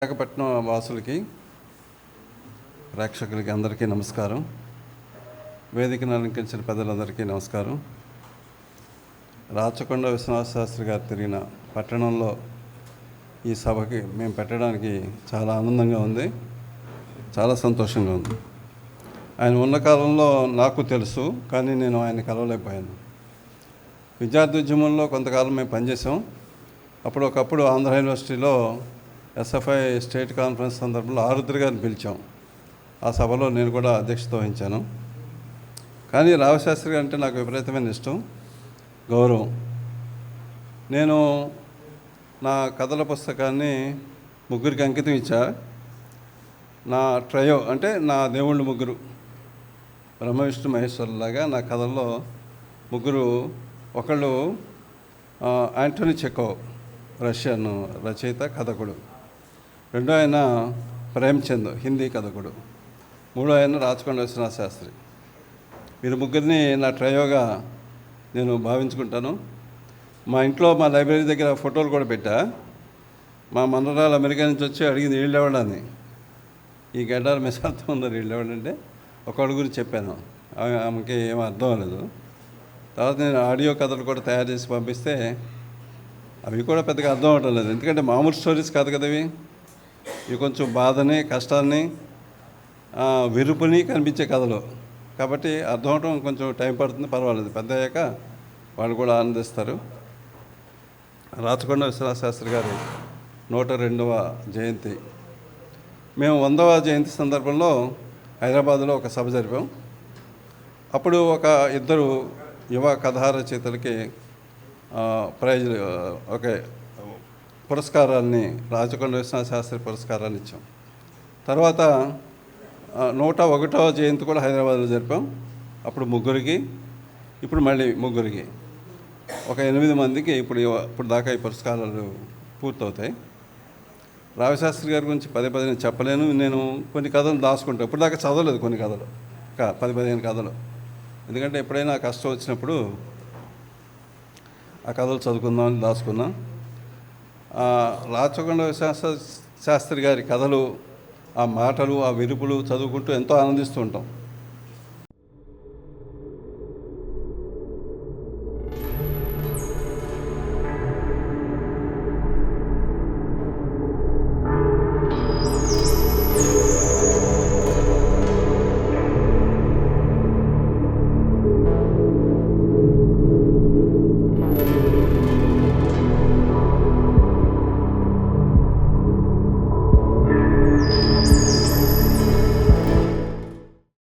విశాఖపట్నం వాసులకి, ప్రేక్షకులకి అందరికీ నమస్కారం. వేదికను అలంకరించిన పెద్దలందరికీ నమస్కారం. రాచకొండ విశ్వనాథ శాస్త్రి గారు తిరిగిన పట్టణంలో ఈ సభకి మేము పెట్టడానికి చాలా ఆనందంగా ఉంది, చాలా సంతోషంగా ఉంది. ఆయన ఉన్న కాలంలో నాకు తెలుసు, కానీ నేను ఆయన కలవలేకపోయాను. విద్యార్థి ఉద్యమంలో కొంతకాలం మేము పనిచేసాం. ఒకప్పుడు ఆంధ్ర యూనివర్సిటీలో ఎస్ఎఫ్ఐ స్టేట్ కాన్ఫరెన్స్ సందర్భంలో ఆరుద్ర గారిని పిలిచాం. ఆ సభలో నేను కూడా అధ్యక్షత వహించాను. కానీ రామశాస్త్రి గారు అంటే నాకు విపరీతమైన ఇష్టం, గౌరవం. నేను నా కథల పుస్తకాన్ని ముగ్గురికి అంకితం ఇచ్చా. నా ట్రయో అంటే నా దేవుళ్ళు ముగ్గురు, బ్రహ్మ విష్ణు మహేశ్వరులాగా నా కథల్లో ముగ్గురు. ఒకళ్ళు యాంటోనీ చెకోవ్, రష్యన్ రచయిత, కథకుడు. రెండో ఆయన ప్రేమ్చంద్, హిందీ కథకుడు. మూడో ఆయన రాచకొండ విశ్వనాథ శాస్త్రి. వీరు ముగ్గురిని నా ట్రయోగా నేను భావించుకుంటాను. మా ఇంట్లో మా లైబ్రరీ దగ్గర ఫోటోలు కూడా పెట్టా. మా మనవరాలు అమెరికా నుంచి వచ్చి అడిగింది వీళ్ళు ఎవడని. ఈ గడ్డాలు మిసాలతో ఉన్నారు, వీళ్ళు ఎవడంటే ఒకళ్ళ గురించి చెప్పాను. ఆమెకి ఏమీ అర్థం అవ్వలేదు. తర్వాత నేను ఆడియో కథలు కూడా తయారు చేసి పంపిస్తే అవి కూడా పెద్దగా అర్థం అవ్వటం లేదు. ఎందుకంటే మామూలు స్టోరీస్ కాదు కదా ఇవి కొంచెం బాధని, కష్టాన్ని, విరుపుని కనిపించే కథలు. కాబట్టి అర్థం అవటం కొంచెం టైం పడుతుంది, పర్వాలేదు. పెద్ద అయ్యాక వాళ్ళు కూడా ఆనందిస్తారు. రాచకొండ విశ్వనాథ శాస్త్రి గారి 102వ జయంతి, మేము 100వ జయంతి సందర్భంలో హైదరాబాద్లో ఒక సభ జరిపాం. అప్పుడు ఇద్దరు యువ కథా రచయితలకి ప్రైజులు, పురస్కారాన్ని, రాచకొండ విశ్వనాథ శాస్త్రి పురస్కారాన్ని ఇచ్చాం. తర్వాత 101వ జయంతి కూడా హైదరాబాద్లో జరిపాం. అప్పుడు ముగ్గురికి, ఇప్పుడు మళ్ళీ ముగ్గురికి, ఒక 8 మందికి ఇప్పుడు దాకా ఈ పురస్కారాలు పూర్తవుతాయి. రామశాస్త్రి గారి గురించి పదే నేను చెప్పలేను. నేను కొన్ని కథలు దాచుకుంటాను. ఇప్పుడు దాకా చదవలేదు కొన్ని కథలు, 10-15 కథలు. ఎందుకంటే ఎప్పుడైనా కష్టం వచ్చినప్పుడు ఆ కథలు చదువుకుందామని దాచుకున్నాం. రాచకొండ విశ్వనాథ శాస్త్రి గారి కథలు, ఆ మాటలు, ఆ విరుపులు చదువుకుంటూ ఎంతో ఆనందిస్తూ ఉంటాం.